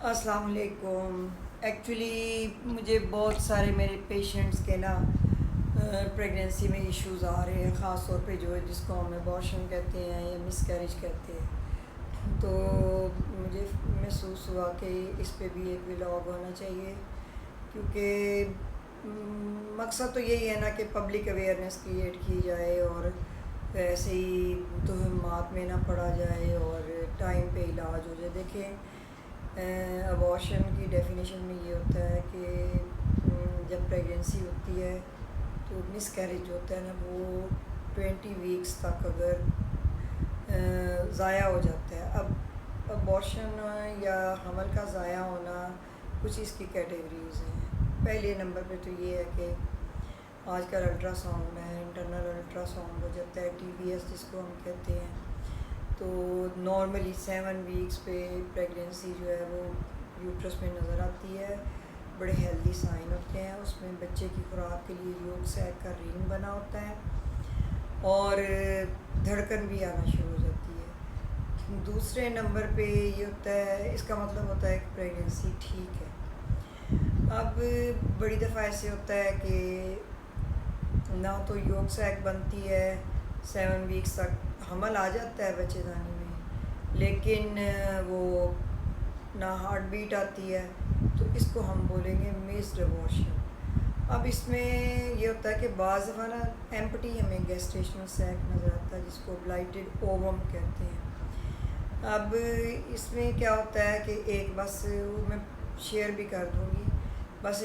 السلام علیکم. ایکچولی مجھے بہت سارے میرے پیشنٹس کے نا پریگنینسی میں ایشوز آ رہے ہیں، خاص طور پہ جو ہے جس کو ہم ابارشن کہتے ہیں یا مس کیریج کہتے ہیں. تو مجھے محسوس ہوا کہ اس پہ بھی ایک ولاگ ہونا چاہیے، کیونکہ مقصد تو یہی ہے نا کہ پبلک اویئرنیس کریٹ کی جائے اور ایسے ہی توہمات میں نہ پڑا جائے اور ٹائم پہ علاج ہو جائے. دیکھیں، ابارشن کی ڈیفینیشن میں یہ ہوتا ہے کہ جب پریگنینسی ہوتی ہے تو مس کیریج جو ہوتا ہے نا وہ 20 ویکس تک اگر ضائع ہو جاتا ہے. اب ابارشن یا حمل کا ضائع ہونا کچھ اس کی کیٹیگریز ہیں. پہلے نمبر پہ تو یہ ہے کہ آج کل الٹرا ساؤنڈ ہے، انٹرنل الٹرا ساؤنڈ ہو جاتا ہے، ٹی وی ایس جس کو ہم کہتے ہیں. تو نارملی 7 ویکس پہ پریگنینسی جو ہے وہ یوٹرس میں نظر آتی ہے. بڑے ہیلدی سائن ہوتے ہیں، اس میں بچے کی خوراک کے لیے یوگ سیک کا رنگ بنا ہوتا ہے اور دھڑکن بھی آنا شروع ہو جاتی ہے. دوسرے نمبر پہ یہ ہوتا ہے، اس کا مطلب ہوتا ہے کہ پریگنینسی ٹھیک ہے. اب بڑی دفعہ ایسے ہوتا ہے کہ نہ تو یوگ سیک بنتی ہے، 7 ویکس تک حمل آ جاتا ہے بچے دانی میں، لیکن وہ نہ ہارٹ بیٹ آتی ہے. تو اس کو ہم بولیں گے مسڈ ابارشن. اب اس میں یہ ہوتا ہے کہ بعض دفعہ نا ایمپٹی ہمیں گیسٹیشنل سیک نظر آتا ہے، جس کو بلائٹڈ اووم کہتے ہیں. اب اس میں کیا ہوتا ہے کہ ایک بس میں شیئر بھی کر دوں گی، بس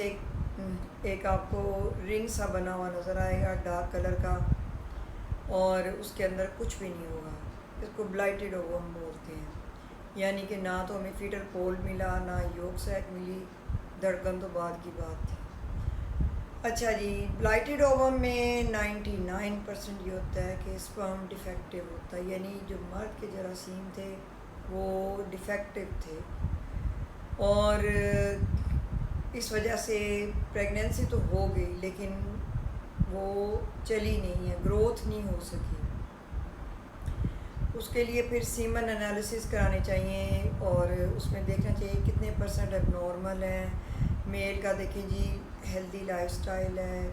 ایک آپ کو رنگ سا بنا ہوا نظر آئے گا ڈارک کلر کا، اور اس کے اندر کچھ بھی نہیں ہوگا. اس کو بلائٹڈ اووم بولتے ہیں. یعنی کہ نہ تو ہمیں فیٹر پول ملا، نہ یوگ سیک ملی، دھڑکن تو بعد کی بات تھی. اچھا جی، بلائٹڈ اووم میں 99% یہ ہوتا ہے کہ اسپرم ڈیفیکٹیو ہوتا ہے، یعنی جو مرد کے جراثیم تھے وہ ڈیفیکٹیو تھے، اور اس وجہ سے پریگنینسی تو ہو گئی لیکن وہ چلی نہیں ہے، گروتھ نہیں ہو سکی. اس کے لیے پھر سیمن انالیسس کرانے چاہیے اور اس میں دیکھنا چاہیے کتنے % اب نارمل ہے. میل کا دیکھیں جی، ہیلدی لائف سٹائل ہے،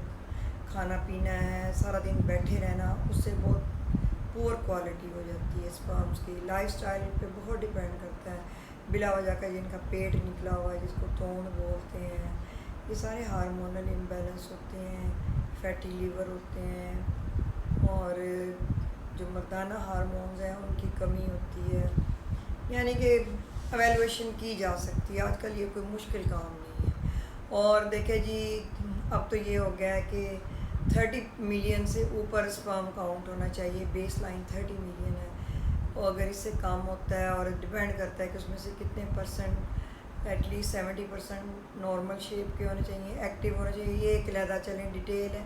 کھانا پینا ہے، سارا دن بیٹھے رہنا، اس سے بہت پور کوالٹی ہو جاتی ہے اسپرمس کی. لائف سٹائل پہ بہت ڈیپینڈ کرتا ہے. بلا وجہ کا جن کا پیٹ نکلا ہوا ہے، جس کو توند بولتے ہیں، یہ سارے ہارمونل امبیلنس ہوتے ہیں، فیٹی لیور ہوتے ہیں، اور جو مردانہ ہارمونز ہیں ان کی کمی ہوتی ہے. یعنی کہ ایویلویشن کی جا سکتی ہے، آج کل یہ کوئی مشکل کام نہیں ہے. اور دیکھیں جی، اب تو یہ ہو گیا ہے کہ 30 ملین سے اوپر اسپرم کاؤنٹ ہونا چاہیے. بیس لائن 30 ملین ہے، اور اگر اس سے کام ہوتا ہے اور ڈیپینڈ کرتا ہے کہ اس میں سے کتنے %، ایٹ لیسٹ 70% نارمل شیپ کے ہونے چاہیے، ایکٹیو ہونا چاہیے. یہ ایک علیحدہ چلیں ڈیٹیل ہے،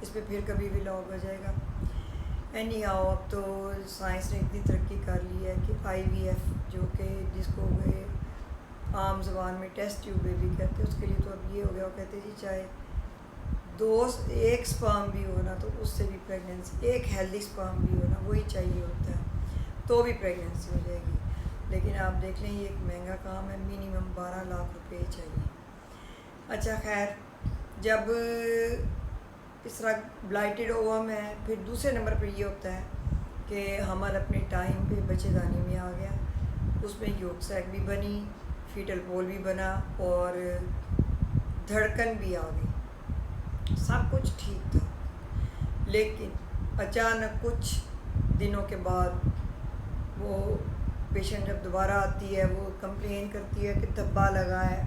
اس پہ پھر کبھی بھی لاگ ہو جائے گا. اینی ہاؤ، اب تو سائنس نے اتنی ترقی کر لی ہے کہ IVF جو کہ جس کو عام زبان میں ٹیسٹ ٹیوب بیبی کہتے ہیں، اس کے لیے تو اب یہ ہو گیا، وہ کہتے ہیں جی چاہے ایک سپرم بھی ہونا تو اس سے بھی پریگنینسی، ایک ہیلدی سپرم بھی ہونا وہی چاہیے ہوتا ہے تو بھی پریگنینسی ہو جائے گی. لیکن آپ دیکھ لیں یہ ایک مہنگا کام ہے، منیمم 12 لاکھ روپے چاہیے. اچھا خیر، جب اس طرح بلائٹڈ اووم ہے، پھر دوسرے نمبر پہ یہ ہوتا ہے کہ حمل اپنے ٹائم پہ بچے دانی میں آ گیا، اس میں یوگ سیک بھی بنی، فیٹل پول بھی بنا، اور دھڑکن بھی آ گئی، سب کچھ ٹھیک تھا. لیکن اچانک کچھ دنوں کے بعد وہ پیشنٹ جب دوبارہ آتی ہے، وہ کمپلین کرتی ہے کہ دھبا لگا ہے،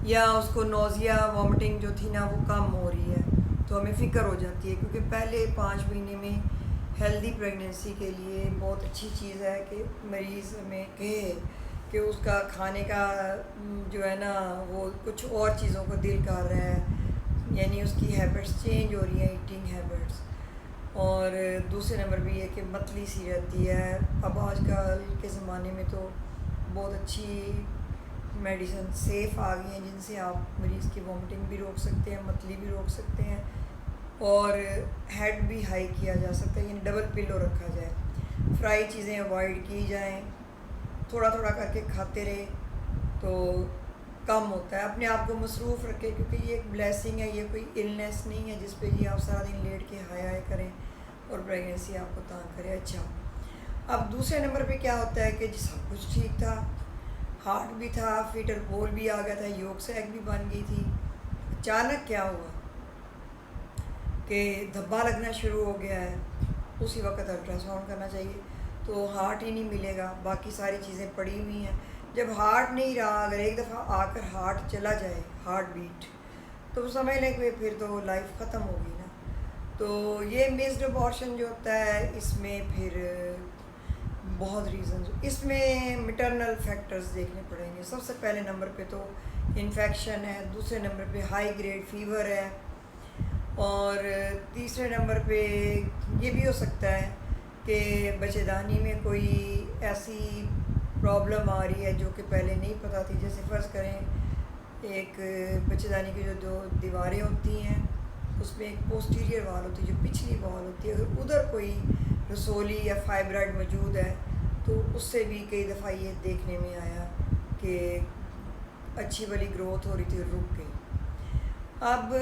یا اس کو نوزیا وامٹنگ جو تھی نا وہ کم ہو رہی ہے. تو ہمیں فکر ہو جاتی ہے، کیونکہ پہلے 5 مہینے میں ہیلدی پریگنینسی کے لیے بہت اچھی چیز ہے کہ مریض ہمیں کہے کہ اس کا کھانے کا جو ہے نا وہ کچھ اور چیزوں کو دل کر رہا ہے، یعنی اس کی ہیبٹس چینج ہو رہی ہیں، ایٹنگ ہیبٹس. اور دوسرے نمبر بھی یہ کہ متلی سی رہتی ہے. اب آج کل کے زمانے میں تو بہت اچھی میڈیسن سیف آ گئی ہیں جن سے آپ مریض کی وامٹنگ بھی روک سکتے ہیں، متلی بھی روک سکتے ہیں، اور ہیڈ بھی ہائی کیا جا سکتا ہے، یعنی ڈبل پلو رکھا جائے. فرائی چیزیں اوائڈ کی جائیں، تھوڑا تھوڑا کر کے کھاتے رہے، تو کم ہوتا ہے. اپنے آپ کو مصروف رکھے کیونکہ یہ ایک بلیسنگ ہے, یہ کوئی النیس نہیں ہے جس پہ یہ آپ سارا دن لیٹ کے ہائے ہائے کریں اور پریگنینسی آپ کو تانگ کرے. اچھا, اب دوسرے نمبر پہ کیا ہوتا ہے کہ جی سب کچھ ٹھیک تھا, ہارٹ بھی تھا, فیٹر بول بھی آ گیا تھا, یوگ سیک بھی بن گئی تھی. اچانک کیا ہوا کہ دھبا لگنا شروع ہو گیا ہے. اسی وقت الٹرا ساؤنڈ کرنا چاہیے. تو ہارٹ ہی نہیں ملے گا, باقی ساری چیزیں پڑی ہوئی ہیں. جب ہارٹ نہیں رہا, اگر ایک دفعہ آ کر ہارٹ چلا جائے, ہارٹ بیٹ, تو سمجھ لیں کہ پھر تو لائف ختم ہوگی نا. تو یہ مسڈ ابارشن جو ہوتا ہے اس میں پھر بہت ریزنز, اس میں مٹرنل فیکٹرز دیکھنے پڑیں گے. سب سے پہلے نمبر پہ تو انفیکشن ہے, دوسرے نمبر پہ ہائی گریڈ فیور ہے, اور تیسرے نمبر پہ یہ بھی ہو سکتا ہے کہ بچے دانی میں کوئی ایسی پرابلم آ رہی ہے جو کہ پہلے نہیں پتہ تھی. جیسے فرض کریں ایک بچے دانی کی جو دو دیواریں ہوتی ہیں اس میں ایک پوسٹیریئر وال ہوتی ہے جو پچھلی وال ہوتی ہے, اگر ادھر کوئی رسولی یا فائبرائڈ موجود ہے تو اس سے بھی کئی دفعہ یہ دیکھنے میں آیا کہ اچھی والی گروتھ ہو رہی تھی اور رک گئی. اب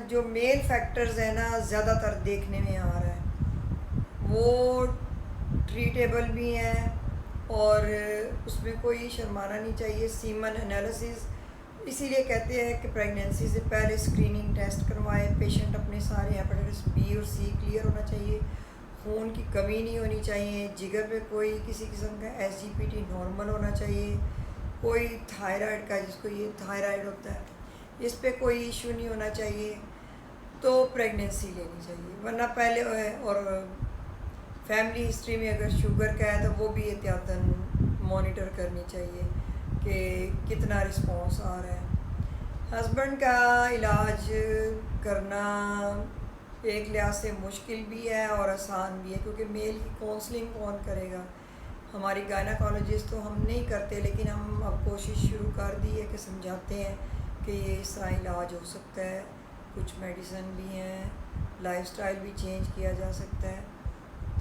جو میل فیکٹرز ہیں نا زیادہ تر دیکھنے میں آ رہا ہے وہ ٹریٹیبل بھی ہیں, اور اس میں کوئی شرمانا نہیں چاہیے. سیمن انالیسز اسی لیے کہتے ہیں کہ پریگنینسی سے پہلے اسکریننگ ٹیسٹ کروائے. پیشنٹ اپنے سارے ہیپاٹائٹس بی اور سی کلیئر ہونا چاہیے, خون کی کمی نہیں ہونی چاہیے, جگر پہ کوئی کسی قسم کا S G P T normal ہونا چاہیے, کوئی تھائرائڈ کا, جس کو یہ تھائرائڈ ہوتا ہے, اس پہ کوئی ایشو نہیں ہونا چاہیے, تو پریگنینسی لینی چاہیے. ورنہ پہلے اور فیملی ہسٹری میں اگر شوگر کا ہے تو وہ بھی احتیاطاً مانیٹر کرنی چاہیے کہ کتنا رسپانس آ رہا ہے. ہسبینڈ کا علاج کرنا ایک لحاظ سے مشکل بھی ہے اور آسان بھی ہے, کیونکہ میل کی کونسلنگ کون کرے گا. ہماری گائناکالوجسٹ تو ہم نہیں کرتے, لیکن ہم اب کوشش شروع کر دی ہے کہ سمجھاتے ہیں کہ یہ اس طرح علاج ہو سکتا ہے. کچھ میڈیسن بھی ہیں, لائف سٹائل بھی چینج کیا جا سکتا ہے.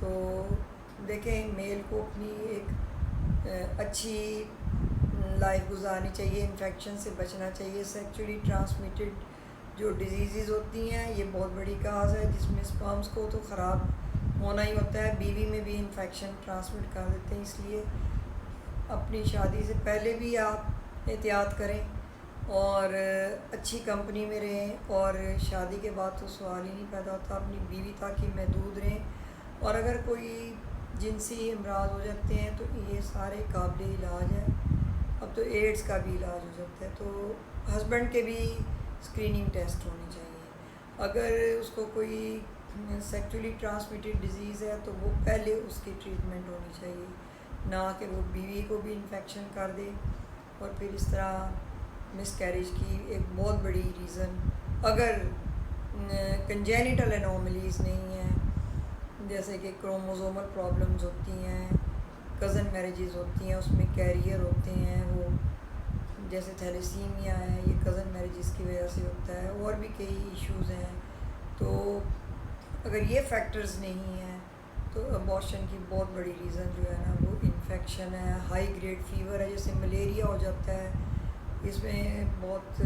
تو دیکھیں میل کو اپنی ایک اچھی لائف گزارنی چاہیے, انفیکشن سے بچنا چاہیے. سیکچولی ٹرانسمیٹڈ جو ڈیزیزز ہوتی ہیں یہ بہت بڑی کاز ہے, جس میں اسپرمس کو تو خراب ہونا ہی ہوتا ہے, بیوی میں بھی انفیکشن ٹرانسمٹ کر دیتے ہیں. اس لیے اپنی شادی سے پہلے بھی آپ احتیاط کریں اور اچھی کمپنی میں رہیں, اور شادی کے بعد تو سوال ہی نہیں پیدا ہوتا. اپنی بیوی تاکہ محدود رہیں, اور اگر کوئی جنسی امراض ہو جاتے ہیں تو یہ سارے قابل علاج ہیں. اب تو ایڈز کا بھی علاج ہو جاتا ہے. تو ہسبینڈ کے بھی اسکریننگ ٹیسٹ ہونی چاہیے. اگر اس کو کوئی سیکچولی ٹرانسمیٹڈ ڈیزیز ہے تو وہ پہلے اس کی ٹریٹمنٹ ہونی چاہیے, نہ کہ وہ بیوی کو بھی انفیکشن کر دے. اور پھر اس طرح مس کیریج کی ایک بہت بڑی ریزن, اگر کنجینیٹل انوملیز نہیں ہیں, جیسے کہ کروموزومل پرابلمز ہوتی ہیں, کزن میریجز ہوتی ہیں, اس میں کیریئر ہوتے ہیں, وہ جیسے تھیلیسیمیا ہے, یہ کزن میریجز کی وجہ سے ہوتا ہے, اور بھی کئی ایشوز ہیں. تو اگر یہ فیکٹرز نہیں ہیں تو ابارشن کی بہت بڑی ریزن جو ہے نا وہ انفیکشن ہے, ہائی گریڈ فیور ہے, جیسے ملیریا ہو جاتا ہے. اس میں بہت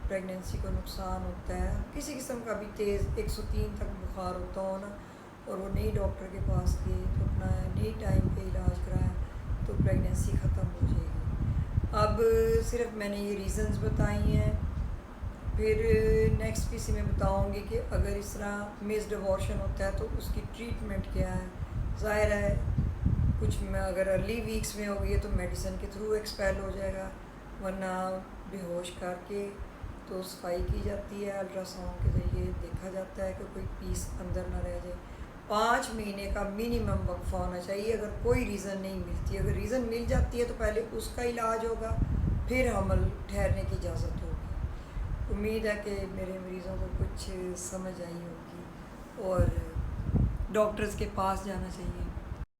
پریگنینسی کو نقصان ہوتا ہے. کسی قسم کا بھی تیز 103 تک بخار ہوتا ہو نا, اور وہ نئی ڈاکٹر کے پاس گئے تو اپنا نئی ٹائم پہ علاج کرایا تو پریگنینسی ختم ہو جائے گی. اب صرف میں نے یہ ریزنز بتائی ہیں, پھر نیکسٹ کسی میں بتاؤں گی کہ اگر اس طرح مسڈ ابارشن ہوتا ہے تو اس کی ٹریٹمنٹ کیا ہے. ظاہر ہے کچھ میں اگر ارلی ویکس میں ہو گئی ہے تو میڈیسن کے تھرو ایکسپیل ہو جائے گا, ورنہ بے ہوش کر کے تو صفائی کی جاتی ہے. الٹرا ساؤنڈ کے ذریعے دیکھا جاتا ہے کہ کوئی پیس اندر نہ رہ جائے. 5 مہینے کا منیمم وقفہ ہونا چاہیے اگر کوئی ریزن نہیں ملتی. اگر ریزن مل جاتی ہے تو پہلے اس کا علاج ہوگا, پھر حمل ٹھہرنے کی اجازت ہوگی. امید ہے کہ میرے مریضوں کو کچھ سمجھ آئی ہوگی اور ڈاکٹرز کے پاس جانا چاہیے.